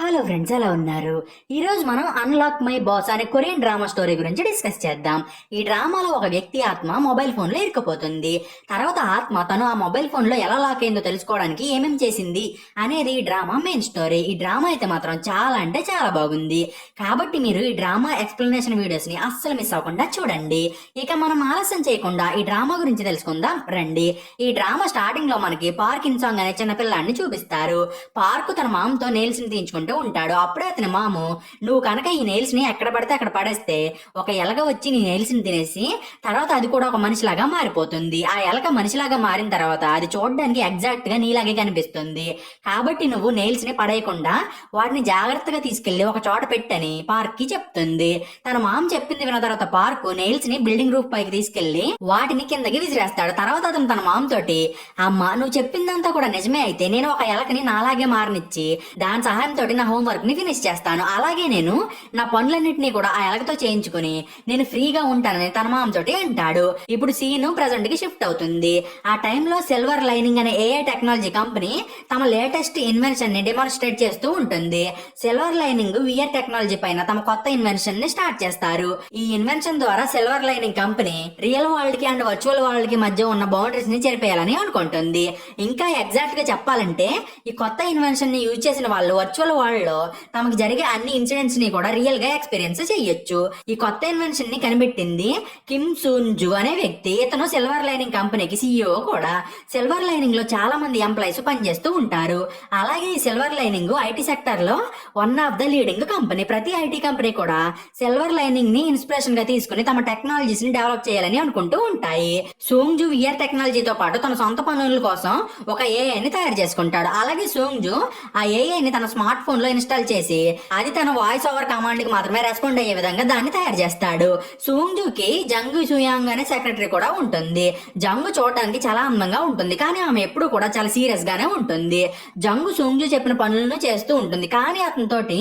Hello friends, ఎలా ఉన్నారు? ఈ రోజు మనం అన్లాక్ మై బాస్ అనే కొరియన్ డ్రామా స్టోరీ గురించి డిస్కస్ చేద్దాం. ఈ డ్రామాలో ఒక వ్యక్తి ఆత్మ మొబైల్ ఫోన్ లో ఇరుక్కుపోతుంది. తర్వాత ఆత్మ తను ఆ మొబైల్ ఫోన్ లో ఎలా లాక్ అయిందో తెలుసుకోవడానికి ఏమేం చేసింది అనేది ఈ డ్రామా మెయిన్ స్టోరీ. ఈ డ్రామా అయితే మాత్రం చాలా అంటే చాలా బాగుంది. కాబట్టి మీరు ఈ డ్రామా ఎక్స్ప్లెనేషన్ వీడియోస్ ని అస్సలు మిస్ అవ్వకుండా చూడండి. ఇక మనం ఆలస్యం చేయకుండా ఈ డ్రామా గురించి తెలుసుకుందాం రండి. ఈ డ్రామా స్టార్టింగ్ లో మనకి పార్క్ ఇన్ సాంగ్ అనే చిన్న పిల్లాన్ని చూపిస్తారు. పార్క్ తన మామతో నెయిల్స్ ని తీయించుకుంటూ ఉంటాడు. అప్పుడే అతని మాము, నువ్వు కనుక ఈ నెయిల్స్ ని ఎక్కడ పడితే అక్కడ పడేస్తే ఒక ఎలక వచ్చి నీ నెయిల్స్ ని తినేసి తర్వాత అది కూడా ఒక మనిషిలాగా మారిపోతుంది. ఆ ఎలక మనిషిలాగా మారిన తర్వాత అది చూడడానికి ఎగ్జాక్ట్ గా నీలాగే కనిపిస్తుంది. కాబట్టి నువ్వు నెయిల్స్ ని పడేయకుండా వాటిని జాగ్రత్తగా తీసుకెళ్లి ఒక చోట పెట్టని పార్క్ కి చెప్తుంది. తన మామ చెప్పింది విన్న తర్వాత పార్క్ నెయిల్స్ ని బిల్డింగ్ రూఫ్ పైకి తీసుకెళ్లి వాటిని కిందకి విసిరేస్తాడు. తర్వాత అతను తన మామ తోటి, అమ్మ నువ్వు చెప్పిందంతా కూడా నిజమే అయితే నేను ఒక ఎలకని నాలాగే మారనిచ్చి దాని సహాయంతో నా హోంవర్క్ ని ఫినిష్ చేస్తాను. అలాగే నేను నా పనులన్నింటినీ కూడా ఆ ఎలకతో చేయించుకుని నేను ఫ్రీగా ఉంటానని తన మామతోటి అంటాడు. ఇప్పుడు సీన్ ప్రెజెంట్ కి షిఫ్ట్ అవుతుంది. ఆ టైంలో సిల్వర్ లైనింగ్ అనే ఏఐ టెక్నాలజీ కంపెనీ తమ లేటెస్ట్ ఇన్వెన్షన్ ని డెమాన్స్ట్రేట్ చేస్తూ ఉంటుంది. సిల్వర్ లైనింగ్ విఆర్ టెక్నాలజీ పైన తమ కొత్త ఇన్వెన్షన్ ని స్టార్ట్ చేస్తారు. ఈ ఇన్వెన్షన్ ద్వారా silver lining company real world కి అండ్ వర్చువల్ వరల్డ్ కి మధ్య ఉన్న బౌండరీస్ ని చెరిపేయాలని అనుకుంటుంది. ఇంకా ఎగ్జాక్ట్ గా చెప్పాలంటే ఈ కొత్త ఇన్వెన్షన్ ని యూజ్ చేసిన వాళ్ళు వర్చువల్ వరల్డ్ లో తమకు జరిగే అన్ని ఇన్సిడెంట్స్ ని కూడా రియల్ గా ఎక్స్పీరియన్స్ చేయొచ్చు. ఈ కొత్త ఇన్వెన్షన్ ని కనిపెట్టింది కిమ్ సూన్ జు అనే వ్యక్తి. ఇతను సిల్వర్ లైనింగ్ కంపెనీకి సీఈఓ కూడా. సిల్వర్ లైనింగ్ లో చాలా మంది ఎంప్లాయీస్ పనిచేస్తూ ఉంటారు. అలాగే ఈ సిల్వర్ లైనింగ్ ఐటీ సెక్టర్ లో one of the leading company. ప్రతి ఐటీ కంపెనీ కూడా సిల్వర్ లైనింగ్ ని ఇన్స్పిరేషన్ గా తీసుకుని తమ టెక్నాలజీస్ ని డెవలప్ చేయాలని అనుకుంటూ ఉంటాయి. సోంగ్ జు విఆర్ టెక్నాలజీతో పాటు తన సొంత పనుల కోసం ఒక ఏఐ ని తయారు చేసుకుంటాడు. అలాగే సోంగ్ జు ఆ ఏఐ ని తన స్మార్ట్ ఫోన్ లో ఇన్స్టాల్ చేసి అది తన వాయిస్ ఓవర్ కమాండ్ కి మాత్రమే రెస్పాండ్ అయ్యే విధంగా దాన్ని తయారు చేస్తాడు. సోంగ్ జు కి జంగు సుయాంగ్ అనే సెక్రటరీ కూడా ఉంటుంది. జంగు చూడడానికి చాలా అందంగా ఉంటుంది, కానీ ఆమె ఎప్పుడు కూడా చాలా సీరియస్ గానే ఉంటుంది. జంగు సోంగ్ జు చెప్పిన పనులను చేస్తూ ఉంటుంది, కానీ అతనితోటి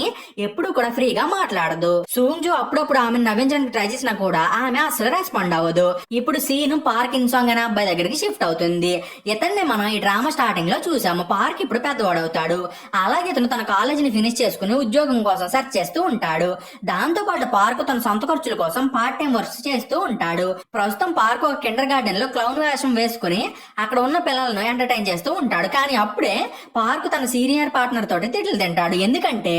ఎప్పుడు కూడా ఫ్రీగా మాట్లాడదు. సోంగ్ జు అప్పుడప్పుడు ఆమెను నవ్వించడానికి ట్రై చేసినా కూడా ఆమె అసలు రెస్పాండ్ అవ్వదు. ఇప్పుడు సీన్ పార్క్ ఇన్ సాంగ్ అనే అబ్బాయి దగ్గరికి షిఫ్ట్ అవుతుంది. ఇతన్ని మనం ఈ డ్రామా స్టార్టింగ్ లో చూసాము. పార్క్ ఇప్పుడు పెద్దవాడవుతాడు. అలాగే ఇతను తన కాలేజీని ఫినిష్ చేసుకుని ఉద్యోగం కోసం సెర్చ్ చేస్తూ ఉంటాడు. దాంతో పాటు పార్క్ తన సొంత ఖర్చుల కోసం పార్ట్ టైం వర్క్స్ చేస్తూ ఉంటాడు. ప్రస్తుతం పార్క్ ఒక కిండర్ గార్డెన్ లో క్లౌన్ వేషం వేసుకుని అక్కడ ఉన్న పిల్లలను ఎంటర్టైన్ చేస్తూ ఉంటాడు. కానీ అప్పుడే పార్క్ తన సీనియర్ పార్ట్నర్ తోటి తిట్లు తింటాడు. ఎందుకంటే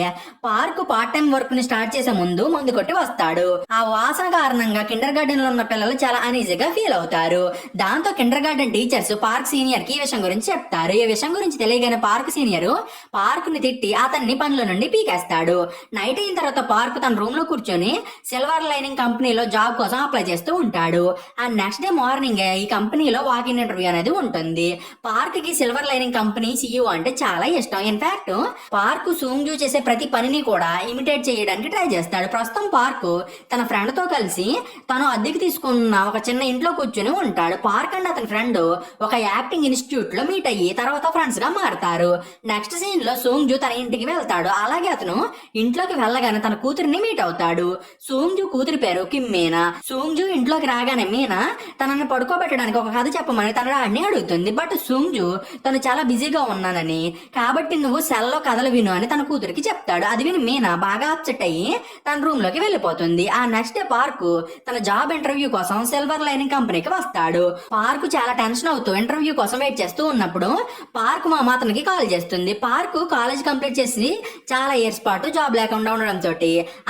పార్క్ పార్ట్ టైం వర్క్ ని స్టార్ట్ చేసే ముందు మందు కొట్టి వస్తాడు. ఆ వాసన కారణంగా కిండర్ గార్డెన్ లో ఉన్న పిల్లలు చాలా అనీజీగా ఫీల్ అవుతారు. దాంతో Kinder garden teachers park senior కి ఈ విషయం గురించి చెప్తారు. ఈ విషయం గురించి తెలియగానే పార్క్ సీనియర్ పార్క్ ని తిట్టి అతన్ని పనుల నుండి పీకేస్తాడు. నైట్ అయిన తర్వాత పార్క్ తన రూమ్ లో కూర్చొని సిల్వర్ లైనింగ్ కంపెనీలో జాబ్ కోసం అప్లై చేస్తూ ఉంటాడు. ఆ నెక్స్ట్ డే మార్నింగ్ ఈ కంపెనీలో వాకిన్ ఇంటర్వ్యూ అనేది ఉంటుంది. పార్క్ కి సిల్వర్ లైనింగ్ కంపెనీ సీఈఓ అంటే చాలా ఇష్టం. ఇన్ఫాక్ట్ పార్క్ సోంగ్ జు చేసే ప్రతి పనిని కూడా ఇమిటేట్ చేయడానికి ట్రై చేస్తాడు. ప్రస్తుతం పార్క్ తన ఫ్రెండ్ తో కలిసి తను అద్దెకి తీసుకున్న ఒక చిన్న ఇంట్లో కూర్చొని ఉంటాడు. పార్క్ అండ్ అతని ఫ్రెండ్ ఒక యాక్టింగ్ ఇన్స్టిట్యూట్ లో మీట్ అయ్యి తర్వాత ఫ్రెండ్స్ గా మారతారు. నెక్స్ట్ సీన్ లో సోంగ్ జు తన ఇంటికి వెళ్తాడు. అలాగే అతను ఇంట్లోకి వెళ్ళగానే తన కూతురిని మీట్ అవుతాడు. సోంగ్ జు కూతురి పేరు కిమ్ మీనా. సోంగ్ జు ఇంట్లోకి రాగానే మీనా తనని పడుకోబెట్టడానికి ఒక కథ చెప్పమని తన డాడ్ని అడుగుతుంది. బట్ సోంగ్ జు తను చాలా బిజీగా ఉన్నానని, కాబట్టి నువ్వు సెల్లో కథలు విను అని తన కూతురికి చెప్తాడు. అది విని మీనా బాగా అప్సెట్ అయ్యి తన రూమ్ లోకి వెళ్ళిపోతుంది. ఆ నెక్స్ట్ డే పార్క్ తన జాబ్ ఇంటర్వ్యూ కోసం సిల్వర్ లైనింగ్ కంపెనీకి వస్తాడు. పార్క్ చాలా టెన్షన్ అవుతూ ఇంటర్వ్యూ కోసం వెయిట్ చేస్తూ ఉన్నప్పుడు పార్క్ మామ అతనికి కాల్ చేస్తుంది. పార్క్ కాలేజ్ కంప్లీట్ చేసి చాలా ఇయర్స్ పాటు జాబ్ లేకుండా ఉండడంతో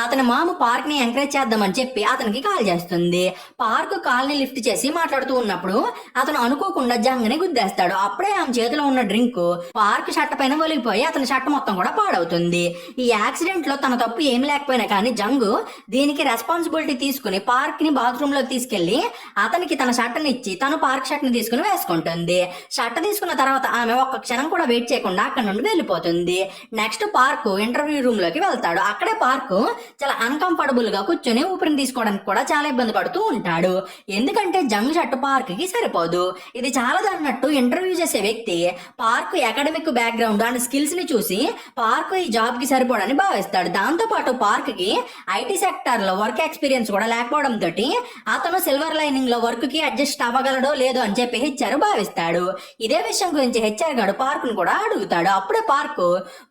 అతని మామ పార్క్ ని ఎంకరేజ్ చేద్దామని చెప్పి అతనికి కాల్ చేస్తుంది. పార్క్ కాల్ ని లిఫ్ట్ చేసి మాట్లాడుతూ ఉన్నప్పుడు అతను అనుకోకుండా జంగని గుద్దేస్తాడు. అప్పుడే ఆమె చేతిలో ఉన్న డ్రింక్ పార్క్ షర్ట్ పైన ఒలిగిపోయి అతని షర్ట్ మొత్తం కూడా పాడవుతుంది. ఈ యాక్సిడెంట్ లో తన తప్పు ఏం లేకపోయినా కానీ జంగు దీనికి రెస్పాన్సిబిలిటీ తీసుకుని పార్క్ ని బాత్రూమ్ లోకి తీసుకెళ్లి అతనికి తన షర్ట్ ని ఇచ్చి తను పార్క్ షర్ట్ ని తీసుకుని వేసుకుంటుంది. షర్ట్ తీసుకున్న తర్వాత ఆమె ఒక్క క్షణం కూడా వెయిట్ చేయకుండా అక్కడ నుండి వెళ్ళిపోతుంది. నెక్స్ట్ పార్క్ ఇంటర్వ్యూ రూమ్ లోకి వెళ్తాడు. అక్కడే పార్క్ చాలా అన్కంఫర్టబుల్ గా కూర్చొని ఊపిరిని తీసుకోవడానికి కూడా చాలా ఇబ్బంది పడుతూ ఉంటాడు. ఎందుకంటే జంగ్ షర్ట్ పార్క్ కి సరిపోదు. ఇది చాలా అన్నట్టు ఇంటర్వ్యూ చేసే వ్యక్తి park academic background and skills ని చూసి పార్క్ ఈ జాబ్ కి సరిపోడని భావిస్తాడు. దాంతో పాటు పార్క్ కి ఐటీ సెక్టర్ లో వర్క్ ఎక్స్పీరియన్స్ కూడా లేకపోవడంతో అతను సిల్వర్ లైనింగ్ లో వర్క్ కి అడ్జస్ట్ అవ్వగలడో లేదో అని చెప్పి హెచ్ఆర్ భావిస్తాడు. ఇదే విషయం గురించి హెచ్ఆర్ గాడు పార్క్ ను కూడా అడుగుతాడు. అప్పుడే పార్క్,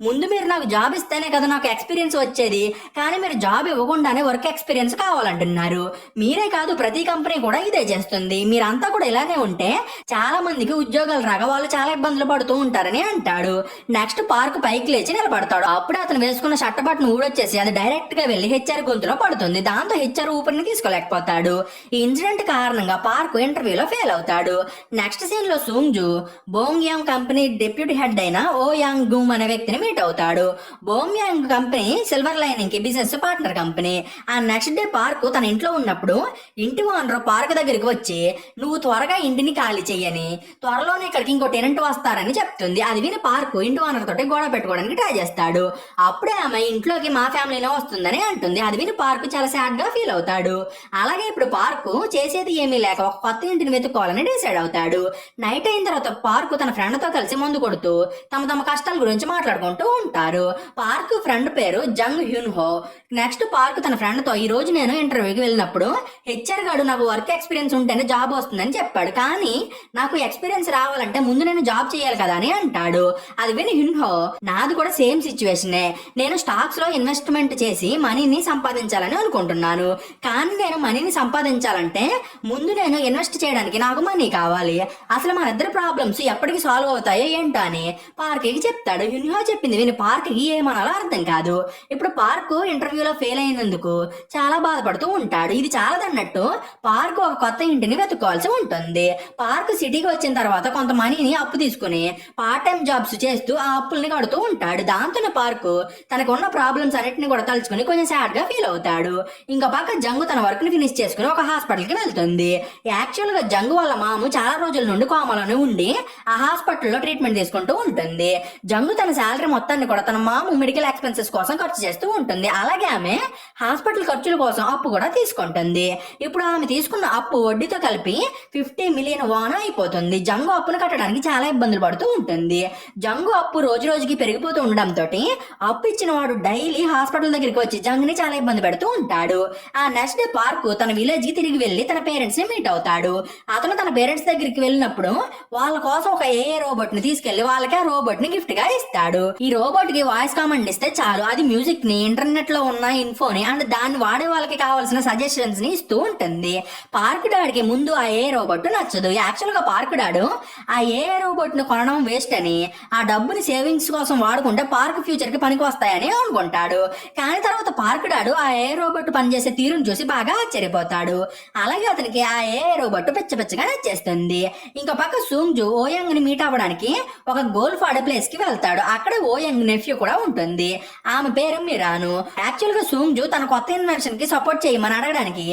ముందు మీరు నాకు జాబ్ ఇస్తేనే కదా నాకు ఎక్స్పీరియన్స్ వచ్చేది, కానీ మీరు జాబ్ ఇవ్వకుండానే వర్క్ ఎక్స్పీరియన్స్ కావాలంటున్నారు. మీరే కాదు, ప్రతి కంపెనీ కూడా ఇదే చేస్తుంది. మీరంతా కూడా ఇలానే ఉంటే చాలా మందికి ఉద్యోగాలు రాక వాళ్ళు చాలా ఇబ్బందులు పడుతూ ఉంటారని అంటాడు. నెక్స్ట్ పార్క్ పైకి లేచి నిలబడతాడు. అప్పుడే అతను వేసుకున్న షర్ట్ బటన్ ఊడొచ్చేసి అది డైరెక్ట్ గా వెళ్లి హెచ్ఆర్ గొంతులో పడుతుంది. దాంతో హెచ్ఆర్ ఊపిరిని తీసుకోలేకపోతాడు. ఈ ఇన్సిడెంట్ కారణంగా పార్క్ ఇంటర్వ్యూలో ఫెయిల్ అవుతాడు. నెక్స్ట్ సీన్ లో Sungju Bong Yang company deputy head అయిన ఓ యాంగ్ గూమ్ అనే వ్యక్తిని మీట్ అవుతాడు. Bong Yang company silver lining కి బిజినెస్ పార్ట్నర్ కంపెనీ. ఆ నెక్స్ట్ డే పార్క్ తన ఇంట్లో ఉన్నప్పుడు ఇంటి ఓనర్ పార్క్ దగ్గరికి వచ్చి నువ్వు త్వరగా ఇంటిని ఖాళీ చెయ్యని, త్వరలోనే ఇక్కడికి ఇంకో టెనెంట్ వస్తారని చెప్తుంది. అది విని పార్క్ ఇంటి ఓనర్ తోటి గొడవ పెట్టుకోవడానికి ట్రై చేస్తాడు. అప్పుడే ఆమె ఇంట్లోకి మా ఫ్యామిలీలో వస్తుందని అంటుంది. అది విని పార్క్ చాలా సాడ్ గా ఫీల్ అవుతాడు. అలాగే ఇప్పుడు పార్క్ చేసేది ఏమీ లేక ఒక కొత్త ఇంటిని వెతుక్కోవాలని డిసైడ్ అవుతాడు. నైట్ అయిన తర్వాత పార్క్ తన ఫ్రెండ్ తో కలిసి మందు కొడుతూ తమ తమ కష్టాల గురించి మాట్లాడుకుంటూ ఉంటారు. పార్క్ ఫ్రెండ్ పేరు జంగ్ హ్యూన్ హో. నెక్స్ట్ పార్క్ తన ఫ్రెండ్ తో ఈ రోజు నేను ఇంటర్వ్యూకి వెళ్ళినప్పుడు హెచ్ఆర్ గాడు నాకు వర్క్ ఎక్స్పీరియన్స్ ఉంటేనే జాబ్ వస్తుందని చెప్పాడు, కానీ నాకు ఎక్స్పీరియన్స్ రావాలంటే ముందు నేను జాబ్ చేయాలి కదా అని అంటాడు. అది విని హ్యూన్ హో నాది కూడా సేమ్ సిచ్యువేషనే, నేను స్టాక్స్ లో ఇన్వెస్ట్మెంట్ చేసి మనీని సంపాదించాలని అనుకుంటున్నాను, కానీ నేను మనీని సంపాదించాలంటే ముందు నేను ఇన్వెస్ట్ చేయడానికి నాకు మనీ కావాలి. అసలు మన ఇద్దరు ప్రాబ్లమ్స్ ఎప్పటికి సాల్వ్ అవుతాయో ఏంటో అని పార్క్ కి చెప్తాడు. హ్యూన్ హో చెప్పింది విని పార్క్ కి ఏమనాలో అర్థం కాదు. ఇప్పుడు పార్క్ ఇంటర్వ్యూలో ఫెయిల్ అయినందుకు చాలా బాధపడుతూ ఉంటాడు. ఇది చాలదన్నట్టు పార్క్ ఒక కొత్త ఇంటిని వెతుక్కోవాల్సి ఉంటుంది. పార్క్ సిటీకి వచ్చిన తర్వాత కొంత మనీని అప్పు తీసుకుని పార్ట్ టైం జాబ్స్ చేస్తూ ఆ అప్పుల్ని కడుతూ ఉంటాడు. దాంతోనే పార్క్ తనకున్న ప్రాబ్లమ్స్ అన్నిటిని కూడా తలుచుకుని కొంచెం సాడ్ గా ఫీల్ అవుతాడు. ఇంకా పక్క జంగు తన వర్క్ ని ఫినిష్ చేసుకుని ఒక హాస్పిటల్ కి వెళ్తుంది. యాక్చువల్ గా జంగు వాళ్ళ మాము చాలా రోజుల నుండి కోమాలోనే ఉండి ఆ హాస్పిటల్లో ట్రీట్మెంట్ తీసుకుంటూ ఉంటుంది. జంగు తన శాలరీ మొత్తాన్ని కూడా తన మాము మెడికల్ ఎక్స్పెన్సెస్ కోసం ఖర్చు చేస్తూ ఉంటుంది. అలాగే ఆమె హాస్పిటల్ ఖర్చుల కోసం అప్పు కూడా తీసుకుంటుంది. ఇప్పుడు ఆమె తీసుకున్న అప్పు వడ్డీతో కలిపి 50 మిలియన్ వాన్ అయిపోతుంది. జంగు అప్పును కట్టడానికి చాలా ఇబ్బందులు పడుతూ ఉంటుంది. జంగు అప్పు రోజు రోజుకి పెరిగిపోతూ ఉండడంతో అప్పు ఇచ్చిన వాడు డైలీ హాస్పిటల్ దగ్గరికి వచ్చి జంగుని చాలా ఇబ్బంది పెడుతూ ఉంటాడు. ఆ నెక్స్ట్ డే పార్క్ తన విలేజ్ కి తిరిగి వెళ్లి తన పేరెంట్స్ ని మీట్ అవుతాడు. అతను తన పేరెంట్స్ దగ్గరికి వెళ్ళినప్పుడు వాళ్ళ కోసం ఒక ఏఐ రోబోట్ ని తీసుకెళ్లి వాళ్ళకి ఆ రోబోట్ ని గిఫ్ట్ గా ఇస్తాడు. ఈ రోబోట్ కి వాయిస్ కమాండ్ ఇస్తే చాలు అది మ్యూజిక్ ని, ఇంటర్నెట్ లో ఉన్న ఇన్ఫోని అండ్ దాన్ని వాడే వాళ్ళకి కావాల్సిన సజెషన్స్ ని ఇస్తూ ఉంటుంది. పార్క్ డాడికి ముందు ఆ ఏ రోబోట్ నచ్చదు. యాక్చువల్ గా పార్క్ డాడు ఆ ఏ రోబోట్ ను కొనడం వేస్ట్ అని, ఆ డబ్బుని సేవింగ్స్ కోసం వాడుకుంటే పార్క్ ఫ్యూచర్ కి పనికి వస్తాయని అనుకుంటాడు. కానీ తర్వాత పార్క్ డాడు ఆ ఏ రోబోట్ పనిచేసే తీరును చూసి బాగా ఆశ్చర్యపోతాడు. అలాగే అతనికి ఆ ఏ రోబోట్ పిచ్చగా నచ్చేస్తుంది. ఇంకా పక్క సూంగ్జు ఓయంగ్ ని మీట్ అవ్వడానికి ఒక గోల్ఫ్ ఆడే ప్లేస్ కి వెళ్తాడు. అక్కడ ఓయంగ్ నెఫ్యూ కూడా ఉంటుంది. ఆమె పేరు మిరాను. యాక్చువల్ గా సూంగ్జు తన కొత్త ఇన్వెన్షన్ కి సపోర్ట్ చేయమని అడగడానికి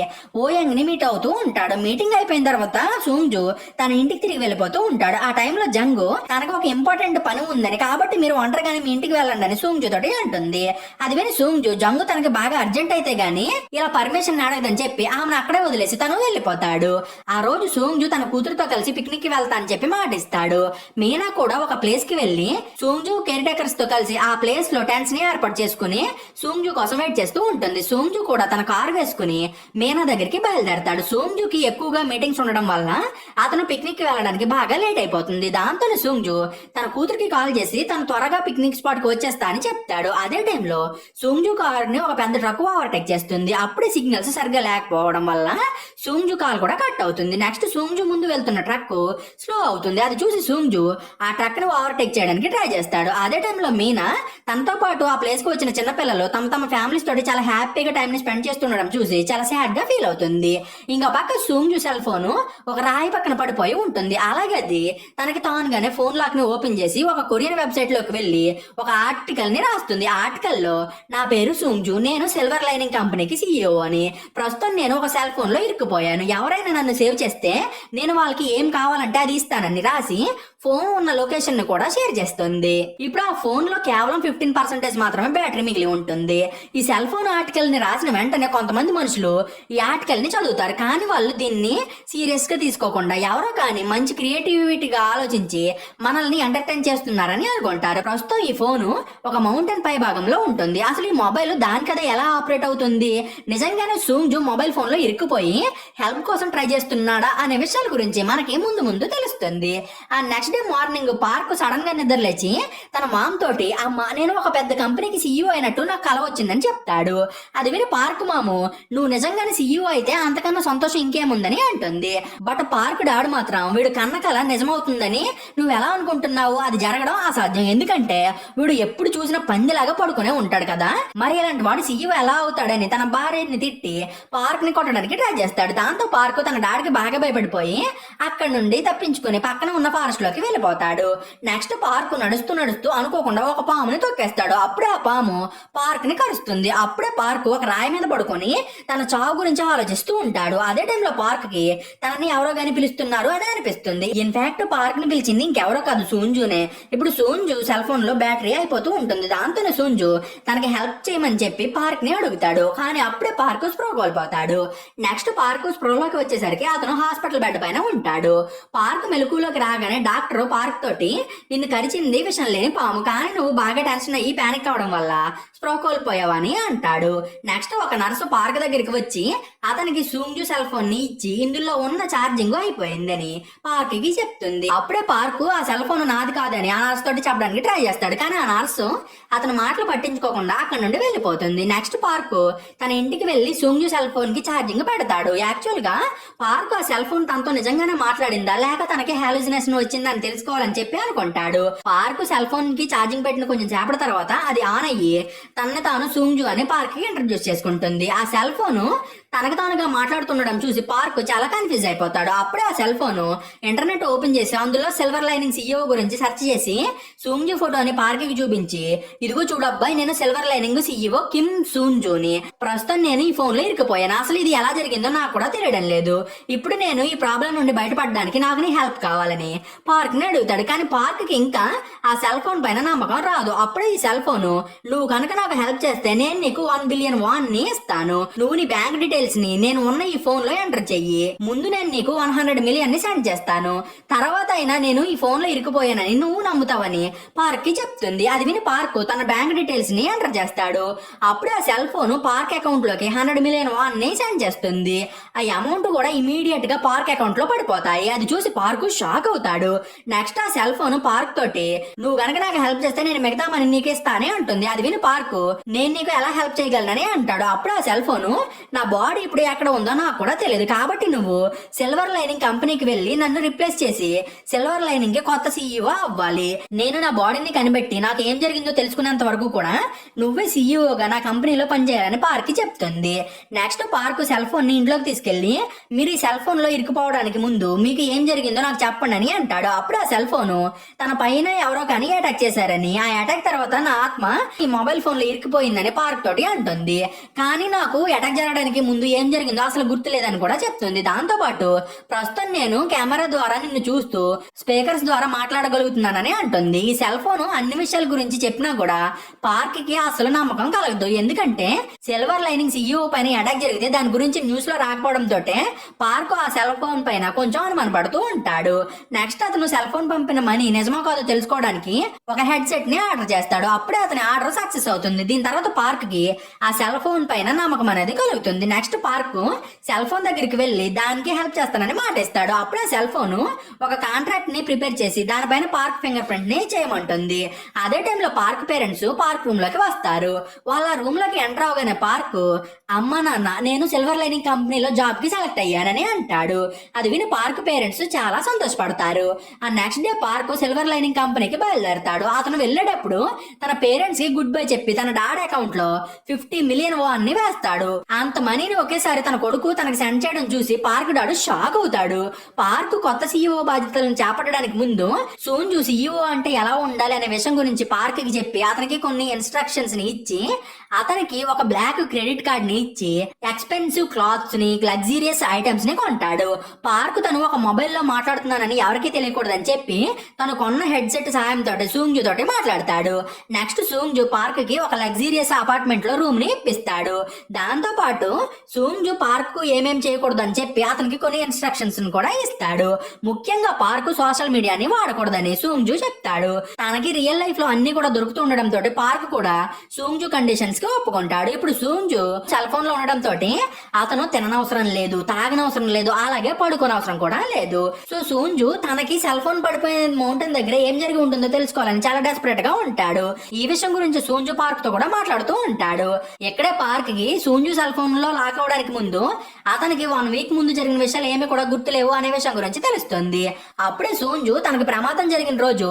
ఓయంగ్ ని మీట్ అవుతూ ఉంటాడు. మీటింగ్ అయిపోయిన తర్వాత సూంగ్జు తన ఇంటికి తిరిగి వెళ్ళిపోతూ ఉంటాడు. ఆ టైంలో జంగు తనకు ఒక ఇంపార్టెంట్ పని ఉందని, కాబట్టి మీరు ఒంటరిగానే మీ ఇంటికి వెళ్ళండి అని సూంగ్జు తోటి అంటుంది. అది విని సూంగ్జు జంగు తనకి బాగా అర్జెంట్ అయితే గానీ ఇలా పర్మిషన్ అడగదని చెప్పి ఆమెను అక్కడే వదిలేసి తను వెళ్ళిపోతాడు. ఆ రోజు సూంగ్జు తన కూతురుతో కలిసి పిక్నిక్ కి వెళ్తా అని చెప్పి మాటిస్తాడు. మీనా కూడా ఒక ప్లేస్ కి వెళ్లి సూంగ్జు కేర్ టేకర్స్ తో కలిసి ఆ ప్లేస్ లో టెంట్స్ ని ఏర్పాటు చేసుకుని సూంగ్జు కోసం వెయిట్ చేస్తూ ఉంటుంది. సూంగ్జు కూడా తన కారు వేసుకుని మీనా దగ్గరికి బయలుదేరతాడు. సూంగ్జుకి ఎక్కువగా మీటింగ్స్ ఉండడం వల్ల అతను పిక్నిక్ కి వెళ్ళడానికి బాగా లేట్ అయిపోతుంది. దాంతో సూంగ్జు తన కూతురికి కాల్ చేసి తను త్వరగా పిక్నిక్ స్పాట్ కి వచ్చేస్తా అని చెప్తాడు. అదే టైంలో సూంగ్జు కార్ ని ఒక పెద్ద ట్రక్ ఓవర్టేక్ చేస్తుంది. అప్పుడే సిగ్నల్స్ సరిగ్గా లేకపోవడం వల్ల సూంగ్జు కాల్ కూడా కట్ అవుతుంది. నెక్స్ట్ సూంగ్జు ముందు వెళ్తున్న ట్రక్ స్లో అవుతుంది. అది చూసి సూంగ్జు ఆ ట్రక్ ని ఓవర్టేక్ చేయడానికి ట్రై చేస్తాడు. అదే టైంలో మీనా తనతో పాటు ఆ ప్లేస్ కి వచ్చిన చిన్నపిల్లలు తమ ఫ్యామిలీస్ తోటి చాలా హ్యాపీగా టైం ని స్పెండ్ చేస్తుండడం చూసి చాలా సాడ్ గా ఫీల్ అవుతుంది. ఇంకా పక్క సూంగ్జు సెల్ ఫోన్ ఒక రాయి పక్కన పడిపోయి ఉంటుంది. అలాగే అది తనకి తానుగానే ఫోన్ లాక్ ని ఓపెన్ చేసి ఒక కొరియన్ వెబ్సైట్ లోకి వెళ్లి ఒక ఆర్టికల్ ని రాస్తుంది. ఆ ఆర్టికల్ లో నా పేరు సూంగ్జు, నేను సిల్వర్ లైనింగ్ కంపెనీకి CEO అని, ప్రస్తుతం నేను ఒక సెల్ ఫోన్ లో ఇరుక్కుపోయాను, ఎవరైనా నన్ను సేవ్ చేస్తే నేను వాళ్ళకి ఏం కావాలంటే అది ఇస్తానని రాసి ఫోన్ ఉన్న లొకేషన్ ని కూడా షేర్ చేస్తుంది. ఇప్పుడు ఆ ఫోన్ లో కేవలం 15% మాత్రమే బ్యాటరీ మిగిలి ఉంటుంది. ఈ సెల్ ఫోన్ ఆర్టికల్ ని రాసిన వెంటనే కొంతమంది మనుషులు ఈ ఆర్టికల్ ని చదువుతారు, కానీ వాళ్ళు దీన్ని సీరియస్ గా తీసుకోకుండా ఎవరో కానీ మంచి క్రియేటివిటీగా ఆలోచించి మనల్ని ఎంటర్టైన్ చేస్తున్నారని అనుకుంటారు. ప్రస్తుతం ఈ ఫోను ఒక మౌంటైన్ పై భాగంలో ఉంటుంది. అసలు ఈ మొబైల్ దానికదే ఎలా ఆపరేట్ అవుతుంది, నిజంగానే సూంగ్జు మొబైల్ ఫోన్ లో ఇరుక్కుపోయి హెల్ప్ కోసం ట్రై చేస్తున్నాడా అనే విషయాల గురించి మనకి ముందు తెలుస్తుంది. ఆ next next day morning park sudden గా నిద్ర లేచి తన మామ్ తోటి అమ్మ నేను ఒక పెద్ద కంపెనీకి సీఈఓ అయినట్టు నాకు కల వచ్చిందని చెప్తాడు. అది విని పార్క్ మాము నువ్వు నిజంగానే సీఈఓ అయితే అంతకన్నా సంతోషం ఇంకేముందని అంటుంది. బట్ పార్క్ డాడ్ మాత్రం వీడు కన్న కల నిజమవుతుందని నువ్వు ఎలా అనుకుంటున్నావు, అది జరగడం అసాధ్యం, ఎందుకంటే వీడు ఎప్పుడు చూసిన పందిలాగా పడుకునే ఉంటాడు కదా, మరి ఇలాంటి వాడు సీఈఓ ఎలా అవుతాడని తన భార్యని తిట్టి పార్క్ ని కొట్టడానికి ట్రై చేస్తాడు. దాంతో పార్క్ తన డాడ్కి బాగా భయపడిపోయి అక్కడ నుండి తప్పించుకుని పక్కన ఉన్న ఫారెస్ట్ లోకి వెళ్ళిపోతాడు. నెక్స్ట్ పార్క్ నడుస్తూ నడుస్తూ అనుకోకుండా ఒక పాముని తొక్కేస్తాడు. అప్పుడే ఆ పాము పార్క్ ని కరుస్తుంది. అప్పుడే పార్క్ ఒక రాయి మీద పడుకొని తన చావు గురించి ఆలోచిస్తూ ఉంటాడు. అదే టైంలో పార్క్ కి తనని ఎవరో గాని పిలుస్తున్నారు అని అనిపిస్తుంది. ఇన్ఫాక్ట్ పార్క్ ని పిలిచింది ఇంకెవరో కాదు, సూంజునే. ఇప్పుడు సూంజు సెల్ ఫోన్ లో బ్యాటరీ అయిపోతూ ఉంటుంది. దాంతోనే సూంజు తనకి హెల్ప్ చేయమని చెప్పి పార్క్ ని అడుగుతాడు. కానీ అప్పుడే పార్క్ స్ప్రో కోల్పోతాడు. నెక్స్ట్ పార్క్ స్ప్రోలోకి వచ్చేసరికి అతను హాస్పిటల్ బెడ్ పైన ఉంటాడు. పార్క్ మెలకులోకి రాగానే డాక్టర్ పార్క్ తోటి నిన్ను కరిచింది విషం లేని పాము, కానీ నువ్వు బాగా టెన్షన్ అయ్యి ప్యానిక్ అవడం వల్ల స్ప్రో కోల్పోయావని అంటాడు. నెక్స్ట్ ఒక నర్సు పార్క్ దగ్గరికి వచ్చి అతనికి సూంజు సెల్ ఫోన్ ని ఇచ్చి ఇందులో ఉన్న ఛార్జింగ్ అయిపోయిందని పార్క్ కి చెప్తుంది. అప్పుడే పార్క్ ఆ సెల్ ఫోన్ నాది కాదని ఆ నర్స్ తోటి చెప్పడానికి ట్రై చేస్తాడు. కానీ ఆ నర్సు అతని మాటలు పట్టించుకోకుండా అక్కడ నుండి వెళ్ళిపోతుంది. నెక్స్ట్ పార్క్ తన ఇంటికి వెళ్లి సూంజు సెల్ ఫోన్ కి ఛార్జింగ్ పెడతాడు. యాక్చువల్ గా పార్క్ ఆ సెల్ ఫోన్ తనతో నిజంగానే మాట్లాడిందా లేక తనకి హాలుసినేషన్ వచ్చిందని తెలుసుకోవాలని చెప్పి అనుకుంటాడు. పార్క్ సెల్ ఫోన్ కి ఛార్జింగ్ పెట్టిన కొంచెం సేపటి తర్వాత అది ఆన్ అయ్యి తనని తాను సూంజు అని పార్క్ కి ఇంట్రడ్యూస్ చేసుకుంటుంది. ఆ సెల్ ఫోన్ తనకు తానుగా మాట్లాడుతుండడం చూసి పార్క్ చాలా కన్ఫ్యూజ్ అయిపోతాడు. అప్పుడే ఆ సెల్ ఫోన్ ఇంటర్నెట్ ఓపెన్ చేసి అందులో సిల్వర్ లైనింగ్ సీఈఓ గురించి సెర్చ్ చేసి సూంజు ఫోటోని పార్క్ కి చూపించి ఇదిగో చూడబ్బాయి నేను సిల్వర్ లైనింగ్ సీఈఓ కిమ్ సూంజుని, ప్రస్తుతం నేను ఈ ఫోన్ లో ఇరుక్కుపోయాను, అసలు ఇది ఎలా జరిగిందో నాకు కూడా తెలియడం లేదు, ఇప్పుడు నేను ఈ ప్రాబ్లం నుండి బయటపడడానికి నాకు నీ హెల్ప్ కావాలని పార్క్ ని అడుగుతాడు. కానీ పార్క్ కి ఇంకా ఆ సెల్ ఫోన్ పైన నమ్మకం రాదు. అప్పుడే ఈ సెల్ ఫోన్ నువ్వు కనుక నాకు హెల్ప్ చేస్తే నేను నీకు 1 బిలియన్ వాన్ ని ఇస్తాను, నువ్వు నీ బ్యాంక్ డీటెయిల్స్ ని నేను ఉన్న ఈ ఫోన్ లో ఎంటర్ చెయ్యి, ముందు నేను నీకు 100 మిలియన్ ని సెండ్ చేస్తాను, తర్వాత అయినా నేను ఈ ఫోన్ లో ఇరుక్కుపోయానని నువ్వు నమ్ముతావని పార్క్ కి చెప్తుంది. అది విని పార్క్ తన బ్యాంక్ డీటెయిల్స్ ని ఎంటర్ చేస్తాడు. అప్పుడే ఆ సెల్ ఫోన్ పార్క్ అకౌంట్ లోకి 100 మిలియన్ వాన్ ని సెండ్ చేస్తుంది. ఆ అమౌంట్ కూడా ఇమీడియట్ గా పార్క్ అకౌంట్ లో పడిపోతాయి. అది చూసి పార్క్ షాక్ అవుతాడు. నెక్స్ట్ ఆ సెల్ ఫోన్ పార్క్ తోటి నువ్వు గనక నాకు హెల్ప్ చేస్తే నేను మిగతా మనీ నీకు ఇస్తానే అంటుంది. అది విని పార్క్ నేను నీకు ఎలా హెల్ప్ చేయగలనని అంటాడు. అప్పుడు ఆ సెల్ ఫోన్ నా బాడీ ఇప్పుడు ఎక్కడ ఉందో నాకు కూడా తెలియదు, కాబట్టి నువ్వు సిల్వర్ లైనింగ్ కంపెనీకి వెళ్ళి నన్ను రిప్లేస్ చేసి సిల్వర్ లైనింగ్ కి కొత్త సీఈఓ అవ్వాలి, నేను నా బాడీని కనిపెట్టి నాకు ఏం జరిగిందో తెలుసుకునేంత వరకు కూడా నువ్వే సీఈఓగా నా కంపెనీలో పనిచేయాలని పార్క్ చెప్తుంది. నెక్స్ట్ పార్క్ సెల్ ఫోన్ ని ఇంట్లోకి తీసుకెళ్లి మీరు ఈ సెల్ ఫోన్ లో ఇరుక్కుపోవడానికి ముందు మీకు ఏం జరిగిందో నాకు చెప్పండి అని అంటాడు. అప్పుడు ఆ సెల్ ఫోన్ తన పైన ఎవరో కానీ అటాక్ చేశారని, ఆ అటాక్ తర్వాత నా ఆత్మ ఈ మొబైల్ ఫోన్ లో ఇరుక్కుపోయిందని పార్క్ తోటి అంటుంది. కానీ నాకు అటాక్ జరగడానికి ముందు ఏం జరిగిందో అసలు గుర్తులేదని కూడా చెప్తుంది. దాంతో పాటు ప్రస్తుతం నేను కెమెరా ద్వారా నిన్ను చూస్తూ స్పీకర్స్ ద్వారా మాట్లాడగలుగుతున్నానని అంటుంది. ఈ సెల్ ఫోన్ అన్ని విషయాల గురించి చెప్పినా కూడా పార్క్ కి అసలు నమ్మకం కలగదు. ఎందుకంటే సిల్వర్ లైనింగ్ సీఈఓ పైన అటాక్ జరిగితే దాని గురించి న్యూస్ లో రాకపోవడంతో పార్క్ ఆ సెల్ ఫోన్ పైన కొంచెం అనుమానపడుతూ ఉంటాడు. నెక్స్ట్ అతను సెల్ ఫోన్ పంపిన మనీ నిజమో కాదో తెలుసుకోవడానికి ఒక హెడ్ సెట్ ని ఆర్డర్ చేస్తాడు. అప్పుడే అతని ఆర్డర్ సక్సెస్ అవుతుంది. దీని తర్వాత పార్క్ కి ఆ సెల్ ఫోన్ పైన నమ్మకం అనేది కలుగుతుంది. నెక్స్ట్ పార్క్ సెల్ ఫోన్ దగ్గరికి వెళ్లి దానికి హెల్ప్ చేస్తానని మాటిస్తాడు. అప్పుడే సెల్ ఫోన్ ఒక కాంట్రాక్ట్ ని ప్రిపేర్ చేసి దానిపైన పార్క్ ఫింగర్ ప్రింట్ ని చేయమంటుంది. అదే టైంలో పార్క్ పేరెంట్స్ పార్క్ రూమ్ లోకి వస్తారు. వాళ్ళ రూమ్ లోకి ఎంటర్ అవగానే పార్క్ అమ్మ నాన్న నేను సిల్వర్ లైనింగ్ కంపెనీలో జాబ్ కి సెలెక్ట్ అయ్యానని అంటాడు. అది విని పార్క్ పేరెంట్స్ చాలా సంతోషపడతారు. ఆ next day park silver lining కంపెనీకి బయలుదేరతాడు. అతను వెళ్ళేటప్పుడు తన పేరెంట్స్ కి గుడ్ బై చెప్పి తన డాడ్ అకౌంట్ లో 50 మిలియన్ వాన్ ని వేస్తాడు. అంత మనీని ఒకేసారి తన కొడుకు తనకు సెండ్ చేయడం చూసి పార్క్ డాడు షాక్ అవుతాడు. పార్క్ కొత్త సీఈఓ బాధ్యతలను చేపట్టడానికి ముందు సూంజు సీఈఓ అంటే ఎలా ఉండాలి అనే విషయం గురించి పార్క్ కి చెప్పి అతనికి కొన్ని ఇన్స్ట్రక్షన్స్ ని ఇచ్చి అతనికి ఒక బ్లాక్ క్రెడిట్ కార్డ్ ని ఇచ్చి ఎక్స్పెన్సివ్ క్లాత్స్ ని లగ్జీరియస్ ఐటమ్స్ ని కొంటాడు. పార్క్ తను ఒక మొబైల్ లో మాట్లాడుతున్నానని ఎవరికీ తెలియకూడదని చెప్పి తను కొన్న హెడ్ సెట్ సాయంతో సూంజు తోటి మాట్లాడతాడు. నెక్స్ట్ సూంజు పార్క్ కి ఒక లగ్జీరియస్ అపార్ట్మెంట్ లో రూమ్ ని ఇప్పిస్తాడు. దాంతో పాటు సూంజు పార్క్ ఏమేం చేయకూడదు అని చెప్పి అతనికి కొన్ని ఇన్స్ట్రక్షన్స్ కూడా ఇస్తాడు. ముఖ్యంగా పార్క్ సోషల్ మీడియాని వాడకూడదని సూంజు చెప్తాడు. తనకి రియల్ లైఫ్ లో అన్ని కూడా దొరుకుతూ ఉండడం తోటి పార్క్ కూడా సూంజు కండిషన్స్ కి ఒప్పుకుంటాడు. ఇప్పుడు సూంజు సెల్ ఫోన్ లో ఉండడం తోటి అతను తిననవసరం లేదు, తాగనవసరం లేదు, అలాగే పడుకోనవసరం కూడా లేదు. సో సూంజు తనకి సెల్ ఫోన్ పడిపోయిన మౌంటైన్ దగ్గర ఏం జరిగి ఉంటుందో తెలుసుకోవాలని చాలా డెస్పరేట్ గా ఉంటాడు. ఈ విషయం గురించి సూంజు పార్క్ తో కూడా మాట్లాడుతూ ఉంటాడు. ఇక్కడే పార్క్ కి సూంజు సెల్ ఫోన్ లో లాక్ అవడానికి ముందు అతనికి 1 వీక్ ముందు జరిగిన విషయాలు ఏమి కూడా గుర్తులేవు అనే విషయం గురించి తెలుస్తుంది. అప్పుడే సూంజు తనకు ప్రమాదం జరిగిన రోజు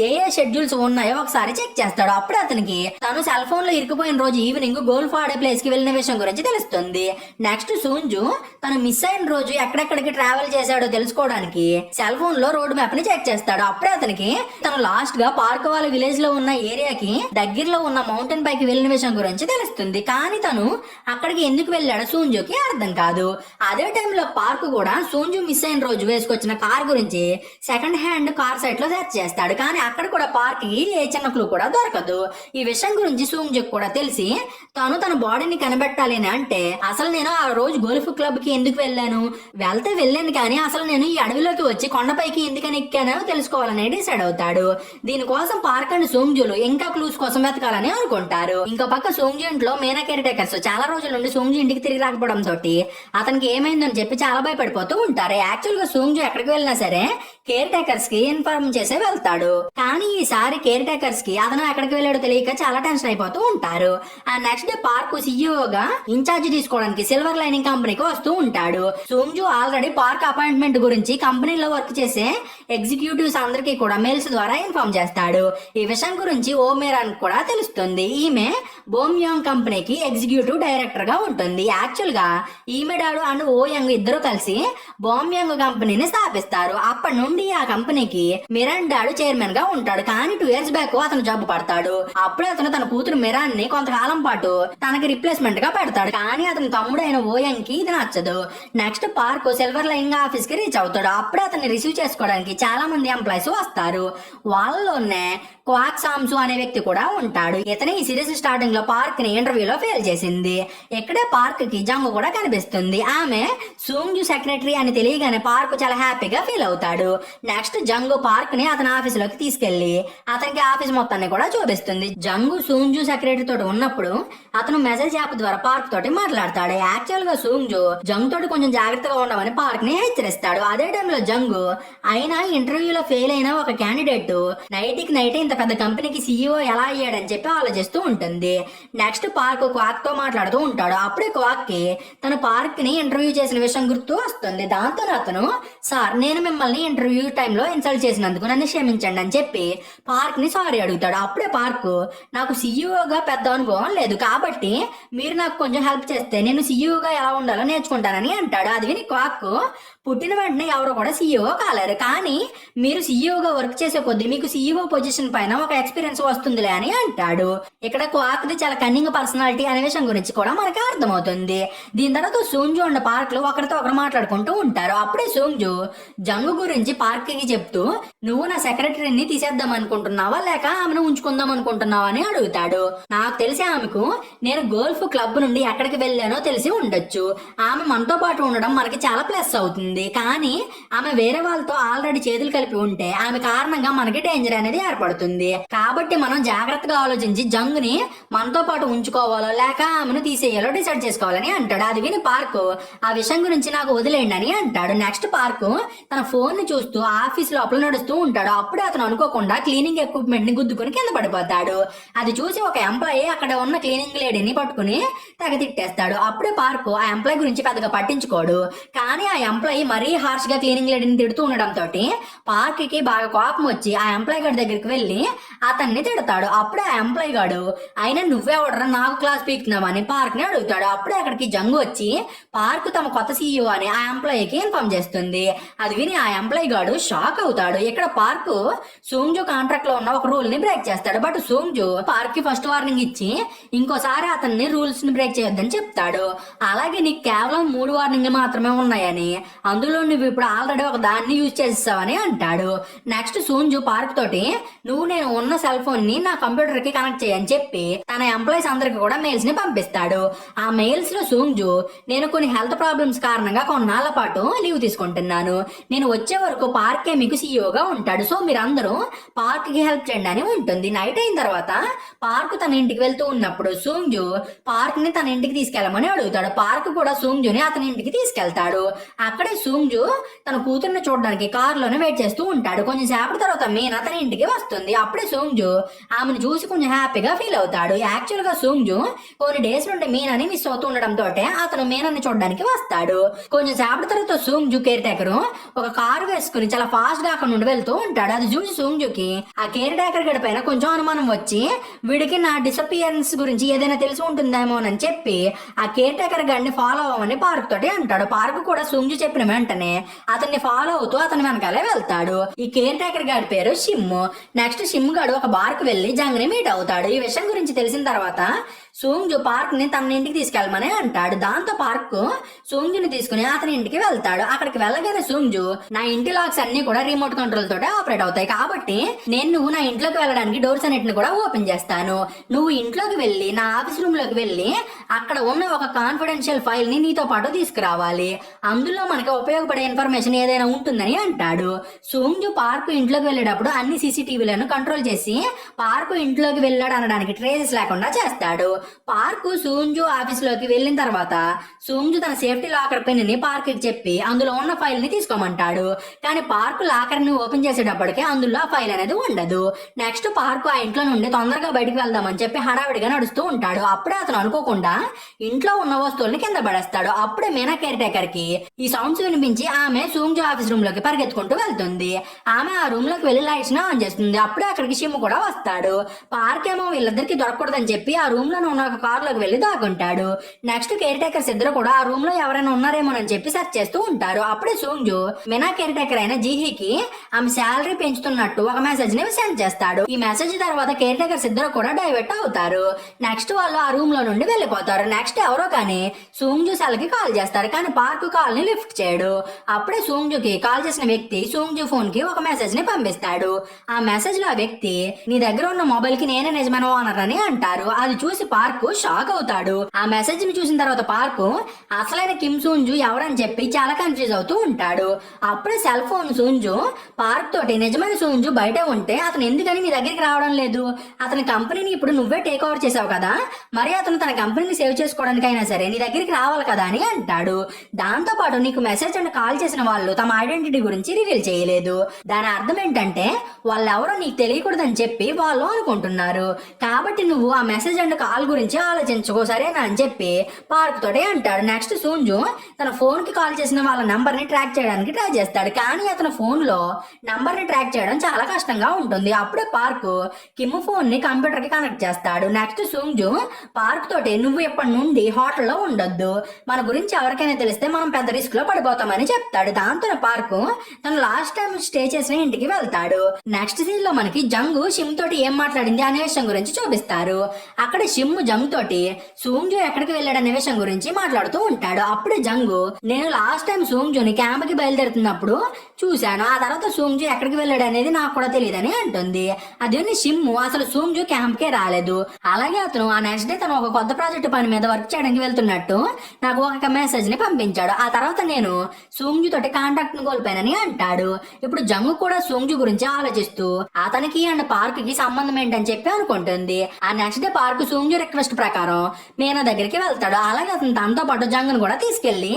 ఏ షెడ్యూల్స్ ఉన్నాయో ఒకసారి చెక్ చేస్తాడు. అప్పుడే అతనికి తను సెల్ ఫోన్ లో ఇరుకుపోయిన రోజు ఈవినింగ్ గోల్ఫ్ ఆడే ప్లేస్ కి వెళ్ళిన విషయం గురించి తెలుస్తుంది. నెక్స్ట్ సూంజు తను మిస్ అయిన రోజు ఎక్కడెక్కడికి ట్రావెల్ చేశాడో తెలుసుకోవడానికి సెల్ ఫోన్ లో రోడ్ మ్యాప్ ని చెక్ చేస్తాడు. అప్పుడే అతనికి తను లాస్ట్ గా పార్క్ వాళ్ళ విలేజ్ లో ఉన్న ఏరియాకి దగ్గరలో ఉన్న మౌంటైన్ పైకి వెళ్ళిన విషయం గురించి తెలుస్తుంది. కానీ తను అక్కడికి ఎందుకు వెళ్ళాడో సూంజుకి అర్థం కాదు. అదే టైంలో పార్క్ కూడా సూంజు మిస్ అయిన రోజు వేసుకొచ్చిన కార్ గురించి సెకండ్ హ్యాండ్ కార్ సైట్ లో సెర్చ్ చేస్తాడు. కానీ అక్కడ కూడా పార్క్ కి ఏ చిన్న క్లూ కూడా దొరకదు. ఈ విషయం గురించి సూంజుకి కూడా తెలిసి తను తన బాడీని కనిపెట్టాలి అని అంటే అసలు నేను ఆ రోజు గోల్ఫ్ క్లబ్ కి ఎందుకు వెళ్ళాను, వెళ్ళాను కానీ అసలు నేను ఈ అడవిలోకి వచ్చి కొండపైకి ఎందుకని ఎక్కానో తెలుసుకోవాలని డిసైడ్ అవుతాడు. దీనికోసం పార్క్ అండ్ సూంజులు ఇంకా క్లూస్ కోసం వెతకాలని అనుకుంటారు. ఇంకో పక్క సూంజు ఇంట్లో మీనా కేర్ టేకర్స్ చాలా రోజుల నుండి సూంజు ఇంటికి తిరిగి రాకపోవడం తోటి అతనికి ఏమైందని చెప్పి చాలా భయపడిపోతూ ఉంటారు. యాక్చువల్ గా సూంజు ఎక్కడికి వెళ్ళినా సరే కేర్ టేకర్స్ కి ఇన్ఫార్మ్ చేసే వెళ్తాడు. కానీ ఈసారి కేర్ టేకర్స్ కి అతను ఎక్కడికి వెళ్ళాడో తెలియక చాలా టెన్షన్ అయిపోతూ ఉంటారు. ఆ నెక్స్ట్ డే పార్క్ సీఈఓగా ఇన్ఛార్జ్ తీసుకోవడానికి సిల్వర్ లైనింగ్ కంపెనీకి వస్తూ ఉంటాడు. సూంజు ఆల్రెడీ పార్క్ అపాయింట్మెంట్ గురించి కంపెనీలో వర్క్ చేసే ఎగ్జిక్యూటివ్స్ అందరికీ కూడా మెయిల్స్ ద్వారా ఇన్ఫార్మ్ చేస్తాడు. ఈ విషయం గురించి ఓ మేరాన్ కూడా తెలుస్తుంది. ఈమె బోమ్యాంగ్ కంపెనీకి ఎగ్జిక్యూటివ్ డైరెక్టర్ గా ఉంటుంది. యాక్చువల్ గా ఈమె డాడు అండ్ ఓ యంగ్ ఇద్దరు కలిసి బోమ్యాంగ్ కంపెనీని స్థాపిస్తారు. అప్పటి నుండి ఆ కంపెనీకి మిరాన్ డాడు చైర్మన్ గా ఉంటాడు. కానీ 2 years బ్యాక్ అతను జబ్బు పడతాడు. అప్పుడే అతను తన కూతురు మిరాన్ ని కొంతకాలం పాటు తనకి రిప్లేస్మెంట్ గా పెడతాడు. కానీ అతని తమ్ముడైన ఓ యంగ్ కి ఇది నచ్చదు. Next park silver lining office కి రీచ్ అవుతాడు. అప్పుడే అతన్ని రిసీవ్ చేసుకోవడానికి చాలా మంది ఎంప్లాయీస్ వస్తారు. వాళ్ళలోనే క్వాక్ సామ్సు అనే వ్యక్తి కూడా ఉంటాడు. ఇతని ఈ సిరీస్ స్టార్టింగ్ లో పార్క్ ని ఇంటర్వ్యూలో ఫెయిల్ చేసింది. ఇక్కడే పార్క్ కి జంగు కూడా కనిపిస్తుంది. ఆమె సూంజు సెక్రటరీ అని తెలియగానే పార్క్ చాలా హ్యాపీగా ఫీల్ అవుతాడు. నెక్స్ట్ జంగు పార్క్ ని అతని ఆఫీస్ లోకి తీసుకెళ్లి అతనికి ఆఫీస్ మొత్తాన్ని కూడా చూపిస్తుంది. జంగు సూంజు సెక్రటరీ తోటి ఉన్నప్పుడు అతను మెసేజ్ యాప్ ద్వారా పార్క్ తోటి మాట్లాడతాడు. యాక్చువల్ గా సూంజు జంగు తోటి కొంచెం జాగ్రత్తగా ఉండమని పార్క్ ని హెచ్చరిస్తాడు. అదే టైంలో జంగు అయినా ఇంటర్వ్యూలో ఫెయిల్ అయిన ఒక క్యాండిడేట్ నైట్ కి నైట్ ఇంత పెద్ద కంపెనీకి సీఈఓ ఎలా అయ్యాడని చెప్పి ఆలోచిస్తూ ఉంటుంది. నెక్స్ట్ పార్క్ క్వాక్ తో మాట్లాడుతూ ఉంటాడు. అప్పుడే క్వాక్ కి తన పార్క్ ని ఇంటర్వ్యూ చేసిన విషయం గుర్తు వస్తుంది. దాంతో అతను సార్ నేను మిమ్మల్ని ఇంటర్వ్యూ టైంలో ఇన్సల్ట్ చేసినందుకు నన్ను క్షమించండి అని చెప్పి పార్క్ ని సారీ అడుగుతాడు. అప్పుడే పార్క్ నాకు సీఈఓగా పెద్ద అనుభవం లేదు కాబట్టి మీరు నాకు కొంచెం హెల్ప్ చేస్తే నేను సీఈఓగా ఎలా ఉండాలో నేర్చుకుంటానని అంటాడు. అది విని క్వాక్ పుట్టిన వెంటనే ఎవరు కూడా సీఈఓ కాలేరు, కానీ మీరు సీఈఓగా వర్క్ చేసే కొద్దీ మీకు సీఈఓ పొజిషన్ పైన ఒక ఎక్స్పీరియన్స్ వస్తుందిలే అని అంటాడు. ఇక్కడ క్వాక్ ది చాలా కన్నింగ్ పర్సనాలిటీ అనే విషయం గురించి కూడా మనకి అర్థమవుతుంది. దీని తర్వాత సూంజు అండ్ పార్క్ లో ఒకరితో ఒకరు మాట్లాడుకుంటూ ఉంటారు. అప్పుడే సూంజు జంగు గురించి పార్క్ కి చెప్తూ నువ్వు నా సెక్రటరీని తీసేద్దాం అనుకుంటున్నావా లేక ఆమెను ఉంచుకుందాం అనుకుంటున్నావా అని అడుగుతాడు. నాకు తెలిసి ఆమెకు నేను గోల్ఫ్ క్లబ్ నుండి ఎక్కడికి వెళ్ళానో తెలిసి ఉండొచ్చు. ఆమె మనతో పాటు ఉండడం మనకి చాలా ప్లస్ అవుతుంది. కానీ ఆమె వేరే వాళ్ళతో ఆల్రెడీ చేతులు కలిపి ఉంటే ఆమె కారణంగా మనకి డేంజర్ అనేది ఏర్పడుతుంది. కాబట్టి మనం జాగ్రత్తగా ఆలోచించి జంగుని మనతో పాటు ఉంచుకోవాలో లేక ఆమెను తీసేయాలో డిసైడ్ చేసుకోవాలని అంటాడు. అది విని పార్క్ ఆ విషయం గురించి నాకు వదిలేయండి అని అంటాడు. నెక్స్ట్ పార్క్ తన ఫోన్ ని చూస్తూ ఆఫీస్ లోపల నడుస్తూ ఉంటాడు. అప్పుడే అతను అనుకోకుండా క్లీనింగ్ ఎక్విప్మెంట్ ని గుద్దుకుని కింద పడిపోతాడు. అది చూసి ఒక ఎంప్లాయీ అక్కడ ఉన్న క్లీనింగ్ లేడీని పట్టుకుని తెగ తిట్టేస్తాడు. అప్పుడే పార్క్ ఆ ఎంప్లాయీ గురించి పెద్దగా పట్టించుకోడు. కానీ ఆ ఎంప్లాయీ మరీ హార్ష్ గా క్లీనింగ్ లేడీని తిడుతూ ఉండడంతో పార్క్ కి బాగా కోపం వచ్చి ఆ ఎంప్లాయీ గారి దగ్గరికి వెళ్లి అతన్ని తిడతాడు. అప్పుడే ఆ ఎంప్లాయీ గాడు అయినా నువ్వెవడరా నాకు క్లాస్ పీకుతున్నావని పార్క్ ని అడుగుతాడు. అప్పుడే అక్కడికి జంగు వచ్చి పార్క్ తమ కొత్త సీఈఓ అని ఆ ఎంప్లాయీకి ఇన్ఫార్మ్ చేస్తుంది. అది విని ఆ ఎంప్లాయీ గాడు షాక్ అవుతాడు. ఇక్కడ పార్క్ సూంజు కాంట్రాక్ట్ లో ఉన్న ఒక రూల్ ని బ్రేక్ చేస్తాడు. బట్ సూంజు పార్క్ కి ఫస్ట్ వార్నింగ్ ఇచ్చి ఇంకోసారి అతన్ని రూల్స్ ని బ్రేక్ చేయొద్దని చెప్తాడు. అలాగే నీకు కేవలం 3 వార్నింగ్లు మాత్రమే ఉన్నాయని, అందులో నువ్వు ఇప్పుడు ఆల్రెడీ ఒక దాన్ని యూజ్ చేసేసావని అంటాడు. నెక్స్ట్ సూంజు పార్క్ తోటి నువ్వు నేను ఉన్న సెల్ ఫోన్ ని నా కంప్యూటర్ కి కనెక్ట్ చేయని చెప్పి తన ఎంప్లాయీస్ అందరికి కూడా మెయిల్స్ ని పంపిస్తాడు. ఆ మెయిల్స్ లో సూంజు, నేను కొన్ని హెల్త్ ప్రాబ్లమ్స్ కారణంగా కొన్నాళ్ల పాటు లీవ్ తీసుకుంటున్నాను, నేను వచ్చే వరకు పార్కే మీకు సీఈఓగా ఉంటాడు, సో మీరందరూ పార్క్ కి హెల్ప్ చేయండి అని ఉంటుంది. నైట్ అయిన తర్వాత పార్క్ తన ఇంటికి వెళ్తూ ఉన్నప్పుడు సూంజు పార్క్ ని తన ఇంటికి తీసుకెళ్ళమని అడుగుతాడు. పార్క్ కూడా సూంజుని అతని ఇంటికి తీసుకెళ్తాడు. అక్కడే సూంజు తన కూతుర్ని చూడడానికి కారులోనే వెయిట్ చేస్తూ ఉంటాడు. కొంచెం సేపటి తర్వాత మీనా తన ఇంటికి వస్తుంది. అప్పుడే సూంజు ఆమెను చూసి కొంచెం హ్యాపీగా ఫీల్ అవుతాడు. యాక్చువల్ గా సూంజు కొన్ని డేస్ నుండి మీనాని మిస్ అవుతూ ఉండడంతో అతను మీనాని చూడడానికి వస్తాడు. కొంచెం సేపటి తర్వాత సూంజు కేర్ టేకర్ ఒక కారు వేసుకుని చాలా ఫాస్ట్ గా అక్కడ నుండి వెళ్తూ ఉంటాడు. అది చూసి సూంజుకి ఆ కేర్ టేకర్ గడి పైన కొంచెం అనుమానం వచ్చి వీడికి నా డిసపియరెన్స్ గురించి ఏదైనా తెలిసి ఉంటుందేమోనని చెప్పి ఆ కేర్ టేకర్ గడిని ఫాలో అవ్వమని పార్క్ తోటి అంటాడు. పార్క్ కూడా సూంజు చెప్పిన వెంటనే అతన్ని ఫాలో అవుతూ అతని వెనకాలే వెళ్తాడు. ఈ కేర్ టేకర్ గాడి పేరు షిమ్. నెక్స్ట్ షిమ్ గాడు ఒక బార్ కు వెళ్లి జంగ్ ని మీట్ అవుతాడు. ఈ విషయం గురించి తెలిసిన తర్వాత సూంజు పార్క్ ని తన ఇంటికి తీసుకెళ్ళమని అంటాడు. దాంతో పార్క్ సూంజుని తీసుకుని అతని ఇంటికి వెళ్తాడు. అక్కడికి వెళ్ళగానే సూంజు, నా ఇంటి లాక్స్ అన్ని కూడా రిమోట్ కంట్రోల్ తోటే ఆపరేట్ అవుతాయి, కాబట్టి నువ్వు నా ఇంట్లోకి వెళ్ళడానికి డోర్స్ అన్నిటిని కూడా ఓపెన్ చేస్తాను. నువ్వు ఇంట్లోకి వెళ్ళి నా ఆఫీస్ రూమ్ లోకి వెళ్ళి అక్కడ ఉన్న ఒక కాన్ఫిడెన్షియల్ ఫైల్ ని నీతో పాటు తీసుకురావాలి, అందులో మనకి ఉపయోగపడే ఇన్ఫర్మేషన్ ఏదైనా ఉంటుందని అంటాడు. సూంజు పార్క్ ఇంట్లోకి వెళ్ళేటప్పుడు అన్ని సీసీటీవీలను కంట్రోల్ చేసి పార్క్ ఇంట్లోకి వెళ్ళాడు అనడానికి ట్రేసెస్ లేకుండా చేస్తాడు. పార్క్ సూంజు ఆఫీస్ లోకి వెళ్ళిన తర్వాత సూంజు తన సేఫ్టీ లాకర్ పిన్ ని పార్క్ కి చెప్పి అందులో ఉన్న ఫైల్ ని తీసుకోమంటాడు. కానీ పార్క్ లాకర్ ని ఓపెన్ చేసేటప్పటికే అందులో ఆ ఫైల్ అనేది ఉండదు. నెక్స్ట్ పార్క్ ఆ ఇంట్లో నుండి తొందరగా బయటికి వెళ్దామని చెప్పి హడావిడిగా నడుస్తూ ఉంటాడు. అప్పుడే అతను అనుకోకుండా ఇంట్లో ఉన్న వస్తువుల్ని కింద పడేస్తాడు. అప్పుడే మీనా కేర్ టేకర్ కి ఈ సౌండ్స్ వినిపించి ఆమె సూంజు ఆఫీస్ రూమ్ లోకి పరిగెత్తుకుంటూ వెళ్తుంది. ఆమె ఆ రూమ్ లోకి వెళ్లి లైట్స్ ని ఆన్ చేస్తుంది. అప్పుడే అక్కడికి షిమ్ కూడా వస్తాడు. పార్క్ ఏమో వీళ్ళిద్దరికి దొరకకూడదని చెప్పి ఆ రూమ్ లో ఉన్న ఒక కార్ లోకి వెళ్లి దాక్కుంటాడు. నెక్స్ట్ కేర్ టేకర్స్ ఇద్దరు కూడా ఆ రూమ్ లో ఎవరైనా ఉన్నారేమోనని చెప్పి సెర్చ్ చేస్తూ ఉంటారు. అప్పుడే సూంజు మీనా కేర్ టేకర్ అయిన జీహీకి ఆమె శాలరీ పెంచుతున్నట్టు ఒక మెసేజ్ ని సెండ్ చేస్తాడు. ఈ మెసేజ్ తర్వాత కేర్ టేకర్స్ ఇద్దరు కూడా డైవర్ట్ అవుతారు. నెక్స్ట్ వాళ్ళు ఆ రూమ్ లో నుండి వెళ్ళిపోతారు. నెక్స్ట్ ఎవరో కానీ సూంజు సెల్ కి కాల్ చేస్తారు, కానీ పార్క్ కాల్ ని లిఫ్ట్ చేయడు. అప్పుడే సూంజుకి కాల్ చేసిన వ్యక్తి సూంజు ఫోన్ కి ఒక మెసేజ్ ని పంపిస్తాడు. ఆ మెసేజ్ లో ఆ వ్యక్తి, నీ దగ్గర ఉన్న మొబైల్ కి నేనే నిజమైన ఓనర్ అని అంటారు. అది చూసి పార్క్ షాక్ అవుతాడు. ఆ మెసేజ్ ని చూసిన తర్వాత పార్క్ అసలైన కిమ్ సూంజు ఎవరని చెప్పి చాలా కన్ఫ్యూజ్ అవుతూ ఉంటాడు. అప్పుడే సెల్ ఫోన్ సూంజు పార్క్ తోటి, నిజమైన సూంజు బయట ఉంటే అతను ఎందుకని నీ దగ్గరికి రావడం లేదు, అతని కంపెనీని ఇప్పుడు నువ్వే టేక్ ఓవర్ చేసావు కదా, మరి అతను తన కంపెనీని సేవ్ చేసుకోవడానికైనా సరే నీ దగ్గరికి రావాలి కదా అని అంటాడు. దాంతో పాటు నీకు మెసేజ్ అండ్ కాల్ చేసిన వాళ్ళు తమ ఐడెంటిటీ గురించి రివీల్ చేయలేదు, దాని అర్థం ఏంటంటే వాళ్ళెవరో నీకు తెలియకూడదని చెప్పి వాళ్ళు అనుకుంటున్నారు, కాబట్టి నువ్వు ఆ మెసేజ్ అండ్ కాల్ గురించి ఆలోచించుకో సరేనా అని చెప్పి పార్క్ తోటే అంటాడు. నెక్స్ట్ సూంజు తన ఫోన్ కి కాల్ చేసిన వాళ్ళ నంబర్ ని ట్రాక్ చేయడానికి ట్రై చేస్తాడు, కానీ అతని ఫోన్ లో నంబర్ ని ట్రాక్ చేయడం చాలా కష్టంగా ఉంటుంది. అప్పుడే పార్క్ కిమ్ ఫోన్ ని కంప్యూటర్ కి కనెక్ట్ చేస్తాడు. నెక్స్ట్ సూంజు పార్క్ తోటి, నువ్వు ఇప్పటి నుండి హోటల్లో ఉండొద్దు, మన గురించి ఎవరికైనా తెలిస్తే మనం పెద్ద రిస్క్ లో పడిపోతామని చెప్తాడు. దాంతో పార్క్ తను లాస్ట్ టైం స్టే చేసిన ఇంటికి వెళ్తాడు. నెక్స్ట్ సీన్ లో మనకి జంగు షిమ్ తోటి ఏం మాట్లాడింది అనే విషయం గురించి చూపిస్తారు. అక్కడ షిమ్ జంగ్ తోటి సూంజు ఎక్కడికి వెళ్ళాడనే విషయం గురించి మాట్లాడుతూ ఉంటాడు. అప్పుడే జంగు, నేను లాస్ట్ టైం సూంజుని క్యాంప్ కి బయలుదేరుతున్నప్పుడు చూశాను, ఆ తర్వాత సూంజు ఎక్కడికి వెళ్ళాడు అనేది నాకు కూడా తెలియదని అంటుంది. అది షిమ్ అసలు సూంజు క్యాంప్ కే రాలేదు, అలాగే అతను ఆ నెక్స్ట్ డే తను ఒక కొత్త ప్రాజెక్ట్ పని మీద వర్క్ చేయడానికి వెళ్తున్నట్టు నాకు ఒక మెసేజ్ ని పంపించాడు, ఆ తర్వాత నేను సూంజు తోటి కాంటాక్ట్ ని కోల్పోయానని అంటాడు. ఇప్పుడు జంగు కూడా సూంజు గురించి ఆలోచిస్తూ అతనికి అండ్ పార్క్ కి సంబంధం ఏంటని చెప్పి అనుకుంటుంది. ఆ నెక్స్ట్ డే పార్క్ సూంజు రిక్వెస్ట్ ప్రకారం మీనా దగ్గరికి వెళ్తాడు. అలాగే అతను తనతో పాటు జంగును కూడా తీసుకెళ్లి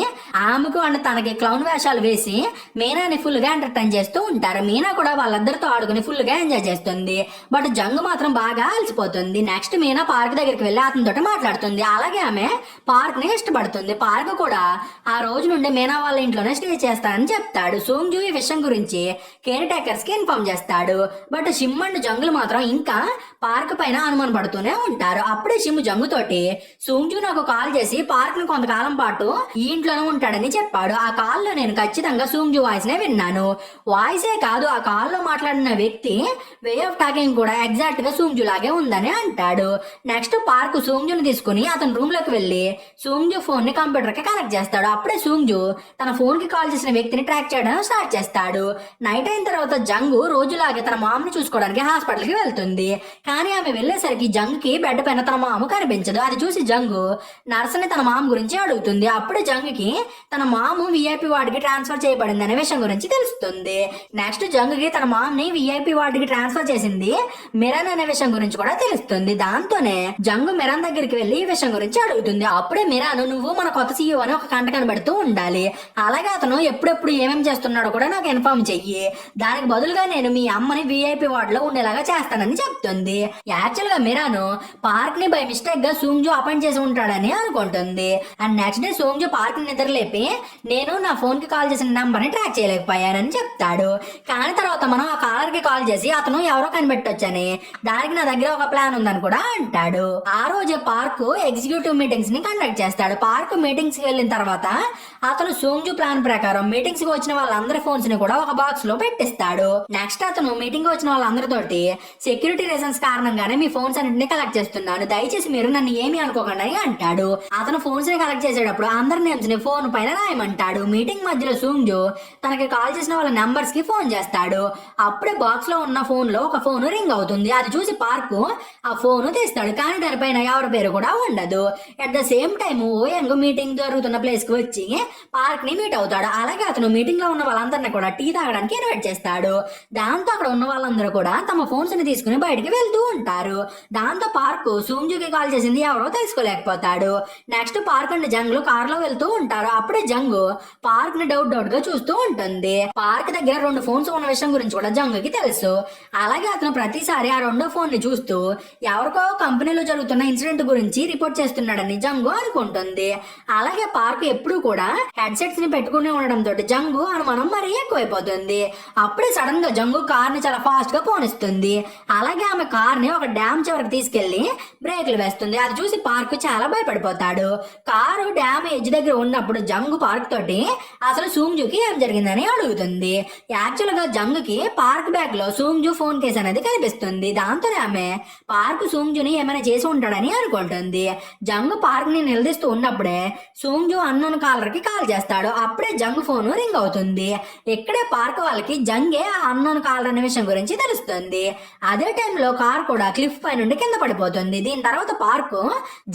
ఆమెకు అండ్ తనకి క్లౌన్ వేషాలు వేసి మీనాని ఫుల్ గా ఎంటర్టైన్ చేస్తూ ఉంటారు. మీనా కూడా వాళ్ళిద్దరితో ఆడుకుని ఫుల్ గా ఎంజాయ్ చేస్తుంది. బట్ జంగు మాత్రం బాగా అలసిపోతుంది. నెక్స్ట్ మీనా పార్క్ దగ్గరికి వెళ్ళి అతనితో మాట్లాడుతుంది. అలాగే ఆమె పార్క్ ని ఇష్టపడుతుంది. పార్క్ కూడా ఆ రోజు నుండి మీనా వాళ్ళ ఇంట్లోనే స్టే చేస్తానని చెప్తాడు. సూంజు ఈ విషయం గురించి కేర్ టేకర్స్ కి ఇన్ఫార్మ్ చేస్తాడు. బట్ షిమ్ అండ్ జంగులు మాత్రం ఇంకా పార్క్ పైన అనుమాన పడుతూనే ఉంటారు. అప్పుడే షిమ్ జంగు తోటి, సూంజు నాకు కాల్ చేసి పార్క్ ని కొంతకాలం పాటు ఈ ఇంట్లోనే ఉంటాడని చెప్పాడు. ఆ కాల్ లో నేను ఖచ్చితంగా సూంజు వాయిస్ నే విన్నాను. వాయిసే కాదు, ఆ కాల్ లో మాట్లాడిన వ్యక్తి వే ఆఫ్ టాకింగ్ కూడా ఎగ్జాక్ట్ గా సూంజు లాగే ఉందని అంటాడు. నెక్స్ట్ పార్క్ సూంజుని తీసుకుని అతని రూమ్ లోకి వెళ్లి సూంజు ఫోన్ ని కంప్యూటర్ కి కనెక్ట్ చేస్తాడు. అప్పుడే సూంజు తన ఫోన్ కి కాల్ చేసిన వ్యక్తిని ట్రాక్ చేయడం స్టార్ట్ చేస్తాడు. నైట్ అయిన తర్వాత జంగు రోజులాగే తన మామ్ ని చూసుకోవడానికి హాస్పిటల్ కి వెళ్తుంది. కానీ ఆమె వెళ్లేసరికి జంగ్ కి బెడ్ పైన తన మామ కనిపించదు. అది చూసి జంగు నర్సని తన మామ గురించి అడుగుతుంది. అప్పుడే జంగుకి తన మామ విఐపి వార్డుకి ట్రాన్స్ఫర్ చేయబడింది అనే విషయం గురించి తెలుస్తుంది. నెక్స్ట్ జంగుకి తన మామని విఐపి వార్డుకి ట్రాన్స్ఫర్ చేసింది మిరాన్ అనే విషయం గురించి కూడా తెలుస్తుంది. దాంతోనే జంగు మిరాన్ దగ్గరికి వెళ్లి ఈ విషయం గురించి అడుగుతుంది. అప్పుడే మిరాన్, నువ్వు మన కొత్త సీఈఓ అని ఒక కంట కనబడుతూ ఉండాలి, అలాగే అతను ఎప్పుడెప్పుడు ఏమేమి చేస్తున్నాడో కూడా నాకు ఇన్ఫార్మ్ చెయ్యి, దానికి బదులుగా నేను మీ అమ్మని విఐపి వార్డ్ లో ఉండేలాగా చేస్తానని చెప్తుంది. యాక్చువల్ గా మిరాను పార్క్ ని బై మిస్టేక్ గా సూంగ్జు అపాయింట్ చేసి ఉంటాడని అనుకుంటుంది. అండ్ నెక్స్ట్ డే సూంగ్జు పార్క్ ని నిద్రలేపి నేను నా ఫోన్ కి కాల్ చేసిన నంబర్ ని ట్రాక్ చేయలేకపోయానని చెప్తాడు. కానీ తర్వాత మనం ఆ కాలర్ కి కాల్ చేసి అతను ఎవరో కనిపెట్టొచ్చని, దానికి నా దగ్గర ఒక ప్లాన్ ఉందని కూడా అంటాడు. ఆ రోజే పార్క్ ఎగ్జిక్యూటివ్ మీటింగ్స్ ని కండక్ట్ చేస్తాడు. పార్క్ మీటింగ్స్ కి వెళ్ళిన తర్వాత అతను సూంగ్జు ప్లాన్ ప్రకారం మీటింగ్స్ కి వచ్చిన వాళ్ళందరి ఫోన్స్ ని కూడా ఒక బాక్స్ లో పెట్టిస్తాడు. నెక్స్ట్ అతను మీటింగ్ కి వచ్చిన వాళ్ళందరితోటి సెక్యూరిటీ రీజన్స్ కారణంగానే మీ ఫోన్స్ అన్నింటినీ కలెక్ట్ చేస్తున్నాను, దయచేసి మీరు నన్ను ఏమీ అనుకోకండి అని అంటాడు. అతను ఫోన్స్ ని కలెక్ట్ చేసేటప్పుడు అందరి నేమ్స్ ని ఫోన్ పైన రాయమంటాడు. మీటింగ్ మధ్యలో సూంగ్జు తనకి కాల్ చేసిన వాళ్ళ నెంబర్స్ కి ఫోన్ చేస్తాడు. అప్పుడే బాక్స్ లో ఉన్న ఫోన్ లో ఒక ఫోన్ రింగ్ అవుతుంది. అది చూసి పార్క్ ఆ ఫోన్ తీస్తాడు, కానీ దానిపైన ఎవరి పేరు కూడా ఉండదు. At the same time Oyang meeting జరుగుతున్న ప్లేస్ కి వచ్చి పార్క్ ని మీట్ అవుతాడు. అలాగే అతను మీటింగ్ లో ఉన్న వాళ్ళందరినీ కూడా టీ తాగడానికి ఇన్వైట్ చేస్తాడు. దాంతో అక్కడ ఉన్న వాళ్ళందరూ కూడా తమ ఫోన్స్ ని తీసుకుని బయటికి వెళ్తూ ఉంటారు. దాంతో పార్క్ సూంగ్జుకి కాల్ చేసింది ఎవరో తెలుసుకోలేకపోతాడు. Next Park and Jung car లో వెళ్తూ ఉంటారు. అప్పుడే జంగ్ పార్క్ ని డౌట్ గా చూస్తూ ఉంటుంది. పార్క్ దగ్గర 2 ఫోన్స్ ఉన్న విషయం గురించి కూడా జంగుకి తెలుసు. అలాగే అతను ప్రతిసారి ఆ 2వ ఫోన్ ని చూస్తూ ఎవరికో కంపెనీలో జరుగుతున్న ఇన్సిడెంట్ గురించి రిపోర్ట్ చేస్తున్నాడని జంగు అనుకుంటుంది. అలాగే పార్క్ ఎప్పుడు కూడా హెడ్ సెట్స్ ని పెట్టుకుని ఉండడంతో జంగు అనుమానం మరీ ఎక్కువైపోతుంది. అప్పుడే సడన్ గా జంగు కార్ ని చాలా ఫాస్ట్ గా పోనిస్తుంది. అలాగే ఆమె కార్ ని ఒక డ్యామ్ చివరికి తీసుకెళ్లి బ్రేక్లు వేస్తుంది. అది చూసి పార్క్ చాలా భయపడిపోతాడు. కారు డ్యామ్ ఎడ్జ్ దగ్గర ఉన్నప్పుడు జంగు పార్క్ తోటి అసలు సూంగ్జుకి ఏం జరిగిందని అడుగుతుంది. యాక్చువల్ గా జంగుకి పార్క్ బ్యాగ్ లో సూంగ్జు ఫోన్ కేసు అనేది కనిపిస్తుంది. దాంతోనే ఆమె పార్క్ సూంగ్జుని ఏమైనా చేసి ఉంటాడని అనుకుంటుంది. జంగు పార్క్ ని నిలదీస్తూ ఉన్నప్పుడే సూంగ్జు అన్నోన్ కాలర్ కి కాల్ చేస్తాడు. అప్పుడే జంగు ఫోన్ రింగ్ అవుతుంది. ఇక్కడే పార్క్ వాళ్ళకి జంగే ఆ అన్నోన్ కాలర్ అనే విషయం గురించి తెలుస్తుంది. అదే టైంలో కార్ కూడా క్లిఫ్ పై నుండి కింద పడిపోతుంది. దీని తర్వాత పార్క్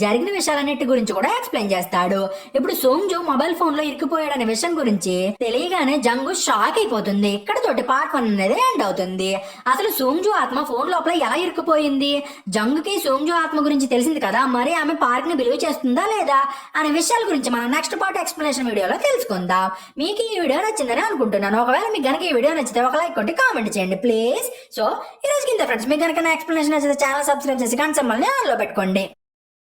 జరిగిన విషయాలన్నిటి గురించి కూడా ఎక్స్ప్లెయిన్ చేస్తాడు. ఇప్పుడు సూంగ్జు మొబైల్ ఫోన్ లో ఇరుక్కుపోయాడనే విషయం గురించి తెలియగానే జంగు షాక్ అయిపోతుంది. ఇక్కడ తోటి పార్ట్ 1 అనేది ఎండ్ అవుతుంది. అసలు సూంగ్జు ఆత్మ ఫోన్ లోపల ఎలా ఇరుక్కుపోయింది, జంగుకి సూంగ్జు ఆత్మ గురించి తెలిసింది కదా, మరి ఆమె పార్క్ ని బిలీవ్ చేస్తుందా లేదా అనే విషయాల గురించి మనం నెక్స్ట్ పార్ట్ ఎక్స్ప్లెనేషన్ వీడియోలో తెలుసుకుందాం. మీకు ఈ వీడియో నచ్చిందని అనుకుంటున్నాను. ఒకవేళ మీకు కనుక ఈ వీడియో నచ్చితే ఒక లైక్ కొట్టి కామెంట్ చేయండి ప్లీజ్. సో ఈ రోజు కింద ఫ్రెండ్స్ మీకు కనుక నా ఎక్స్ప్లెనేషన్ నచ్చితే ఛానల్ సబ్స్క్రైబ్ చేసి గంట సింబల్ ని ఆన్ లో పెట్టుకోండి.